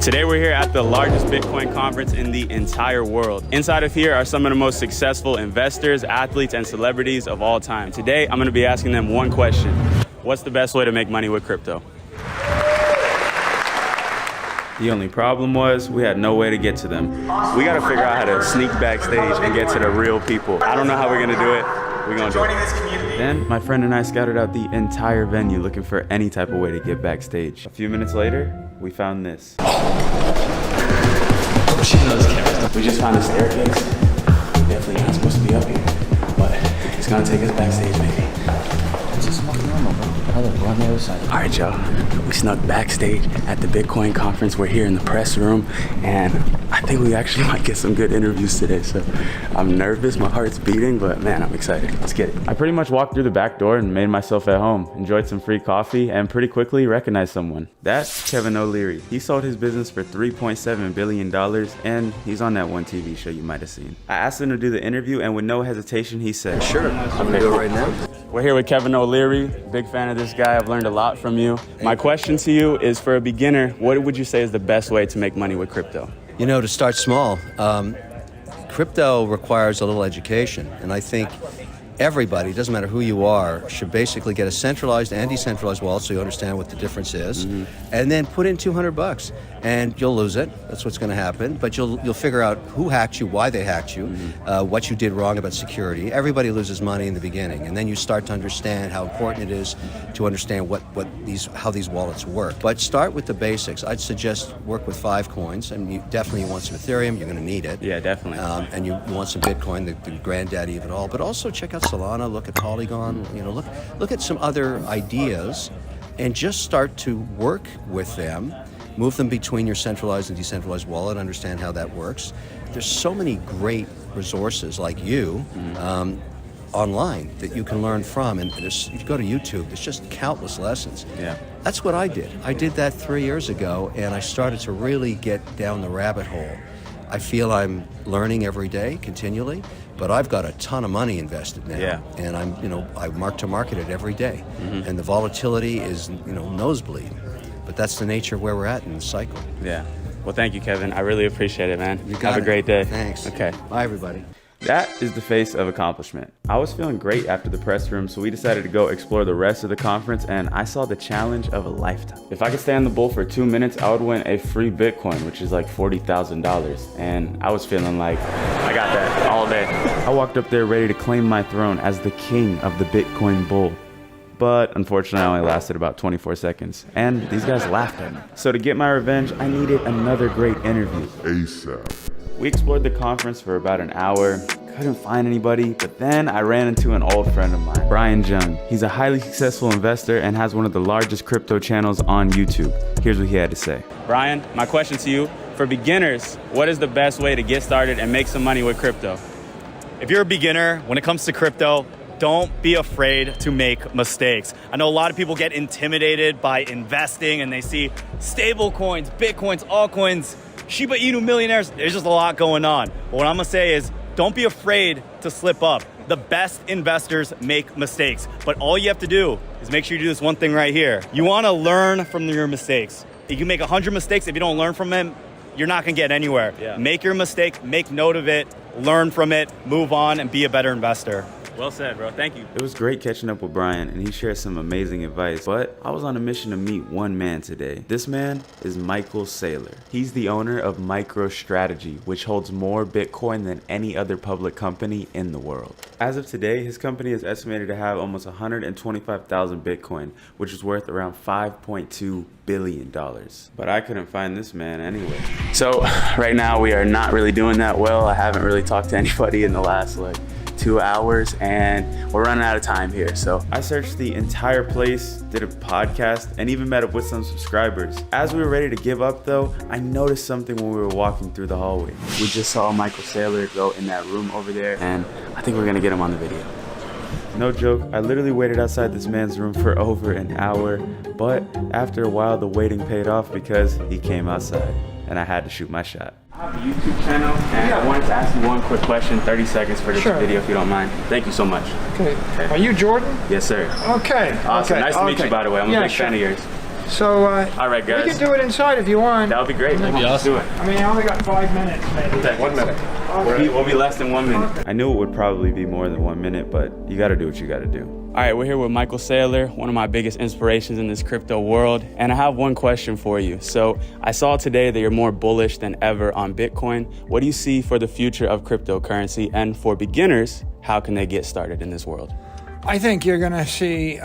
Today we're here at the largest Bitcoin conference in the entire world. Inside of here are some of the most successful investors, athletes, and celebrities of all time. Today, I'm gonna be asking them one question. What's the best way to make money with crypto? The only problem was we had no way to get to them. We gotta figure out how to sneak backstage and get to the real people. I don't know how we're gonna do it. We're gonna do it. Then my friend and I scouted out the entire venue looking for any type of way to get backstage. A few minutes later, we found this. She knows cameras. We just found a staircase. We're definitely not supposed to be up here, but it's gonna take us backstage, maybe. It's just fucking normal, bro. We're on the other side. All right, y'all. We snuck backstage at the Bitcoin conference. We're here in the press room, and I think we actually might get some good interviews today. So I'm nervous, my heart's beating, but man, I'm excited. Let's get it. I pretty much walked through the back door and made myself at home, enjoyed some free coffee, and pretty quickly recognized someone. That's Kevin O'Leary. He sold his business for $3.7 billion, and he's on that one TV show you might have seen. I asked him to do the interview, and with no hesitation, he said, Sure, I'm gonna do it right now. We're here with Kevin O'Leary. Big fan of this guy. I've learned a lot from you. My question to you is, for a beginner, what would you say is the best way to make money with crypto? You know, to start small, crypto requires a little education, and I think everybody, doesn't matter who you are, should basically get a centralized and decentralized wallet so you understand what the difference is, and then put in $200 and you'll lose it. That's what's going to happen, but you'll figure out who hacked you, why they hacked you, what you did wrong about security. Everybody loses money in the beginning, and then you start to understand how important it is to understand how these wallets work. But start with the basics. I'd suggest work with Filecoin, and you definitely want some Ethereum. You're going to need it. Yeah, definitely. And you want some Bitcoin, the granddaddy of it all. But also check out Solana, look at Polygon, look at some other ideas, and just start to work with them, move them between your centralized and decentralized wallet, understand how that works. There's so many great resources like you online that you can learn from, and if you go to YouTube, there's just countless lessons. Yeah. That's what I did. I did that 3 years ago, and I started to really get down the rabbit hole. I feel I'm learning every day, continually, but I've got a ton of money invested now. Yeah. And I mark to market it every day. And the volatility is, nosebleed. But that's the nature of where we're at in the cycle. Yeah. Well, thank you, Kevin. I really appreciate it, man. You got Have a it. great day. Thanks. Okay. Bye, everybody. That is the face of accomplishment. I was feeling great after the press room, so we decided to go explore the rest of the conference, and I saw the challenge of a lifetime. If I could stay on the bull for 2 minutes, I would win a free Bitcoin, which is like $40,000. And I was feeling like I got that all day. I walked up there ready to claim my throne as the king of the Bitcoin bull. But unfortunately, I only lasted about 24 seconds, and these guys laughed at me. So to get my revenge, I needed another great interview. ASAP. We explored the conference for about an hour, couldn't find anybody, but then I ran into an old friend of mine, Brian Jung. He's a highly successful investor and has one of the largest crypto channels on YouTube. Here's what he had to say. Brian, my question to you, for beginners, what is the best way to get started and make some money with crypto? If you're a beginner, when it comes to crypto, don't be afraid to make mistakes. I know a lot of people get intimidated by investing and they see stable coins, Bitcoins, altcoins, Shiba Inu millionaires. There's just a lot going on. But what I'm gonna say is, don't be afraid to slip up. The best investors make mistakes, but all you have to do is make sure you do this one thing right here. You wanna learn from your mistakes. You can make 100 mistakes. If you don't learn from them, you're not gonna get anywhere. Yeah. Make your mistake, make note of it, learn from it, move on, and be a better investor. Well said, bro. Thank you. It was great catching up with Brian, and he shared some amazing advice, but I was on a mission to meet one man today. This man is Michael Saylor. He's the owner of MicroStrategy, which holds more Bitcoin than any other public company in the world. As of today, his company is estimated to have almost 125,000 Bitcoin, which is worth around $5.2 billion. But I couldn't find this man anyway. So right now we are not really doing that well. I haven't really talked to anybody in the last 2 hours, and we're running out of time here. So I searched the entire place, did a podcast, and even met up with some subscribers. As we were ready to give up though, I noticed something when we were walking through the hallway. We just saw Michael Saylor go in that room over there, and I think we're gonna get him on the video. No joke, I literally waited outside this man's room for over an hour, but after a while the waiting paid off because he came outside, and I had to shoot my shot. I have a YouTube channel, and I wanted to ask you one quick question, 30 seconds for this video if you don't mind. Thank you so much. Okay. Are you Jordan? Yes, sir. Okay. Awesome. Okay. Nice to meet you, by the way. I'm a big fan of yours. So All right, guys. we can do it inside if you want. That would be great. That'd be awesome. Do it. I mean, I only got 5 minutes, maybe. Okay. 1 minute. We'll be less than 1 minute. I knew it would probably be more than 1 minute, but you got to do what you got to do. All right, we're here with Michael Saylor, one of my biggest inspirations in this crypto world. And I have one question for you. So I saw today that you're more bullish than ever on Bitcoin. What do you see for the future of cryptocurrency? And for beginners, how can they get started in this world? I think you're going to see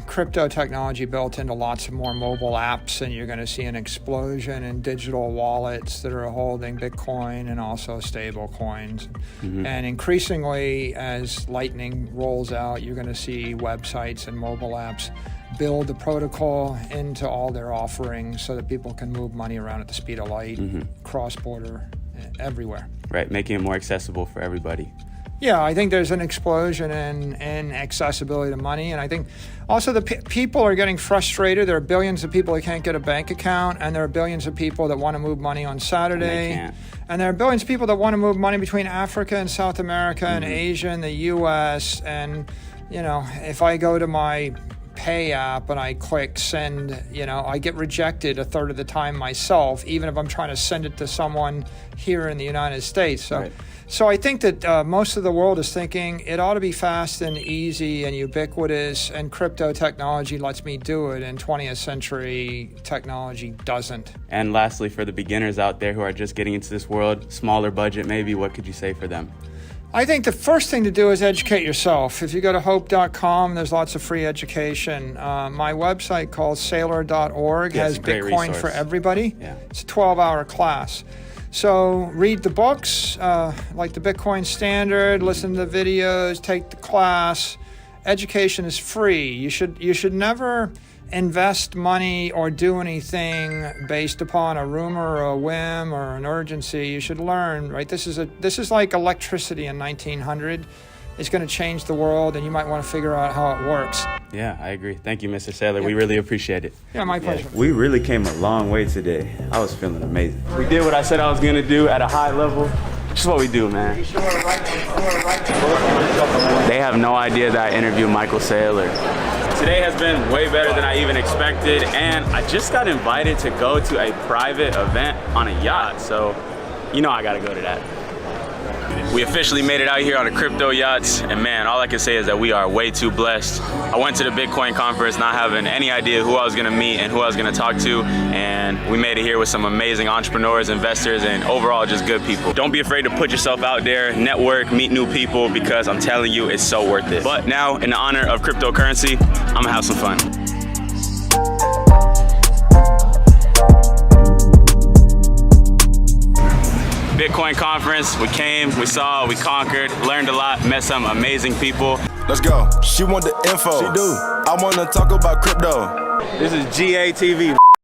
crypto technology built into lots of more mobile apps, and you're going to see an explosion in digital wallets that are holding Bitcoin and also stable coins. And increasingly, as Lightning rolls out, you're going to see websites and mobile apps build the protocol into all their offerings so that people can move money around at the speed of light, cross-border, everywhere. Right, making it more accessible for everybody. Yeah, I think there's an explosion in accessibility to money, and I think also the people are getting frustrated. There are billions of people that can't get a bank account, and there are billions of people that want to move money on Saturday, and there are billions of people that want to move money between Africa and South America and Asia and the U.S. And you know, if I go to my Pay app and I click send, you know, I get rejected a third of the time myself, even if I'm trying to send it to someone here in the United States. So. Right. So I think that most of the world is thinking it ought to be fast and easy and ubiquitous, and crypto technology lets me do it, and 20th century technology doesn't. And lastly, for the beginners out there who are just getting into this world, smaller budget maybe, what could you say for them? I think the first thing to do is educate yourself. If you go to hope.com, there's lots of free education. My website called Saylor.org has Bitcoin resource for everybody. Yeah. It's a 12-hour class. So read the books, like the Bitcoin Standard, listen to the videos, take the class. Education is free. You should never invest money or do anything based upon a rumor or a whim or an urgency. You should learn, right? This is like electricity in 1900. It's going to change the world, and you might want to figure out how it works. Yeah, I agree. Thank you, Mr. Saylor. We really appreciate it. Yeah, my pleasure. We really came a long way today. I was feeling amazing. We did what I said I was going to do at a high level. Just what we do, man. They have no idea that I interviewed Michael Saylor. Today has been way better than I even expected, and I just got invited to go to a private event on a yacht, so you know I got to go to that. We officially made it out here on the crypto yachts, and man, all I can say is that we are way too blessed. I went to the Bitcoin conference not having any idea who I was gonna meet and who I was gonna talk to, and we made it here with some amazing entrepreneurs, investors, and overall just good people. Don't be afraid to put yourself out there, network, meet new people, because I'm telling you, it's so worth it. But now, in the honor of cryptocurrency, I'm gonna have some fun. Bitcoin conference, we came, we saw, we conquered, learned a lot, met some amazing people. Let's go. She want the info. She do. I want to talk about crypto. This is GATV.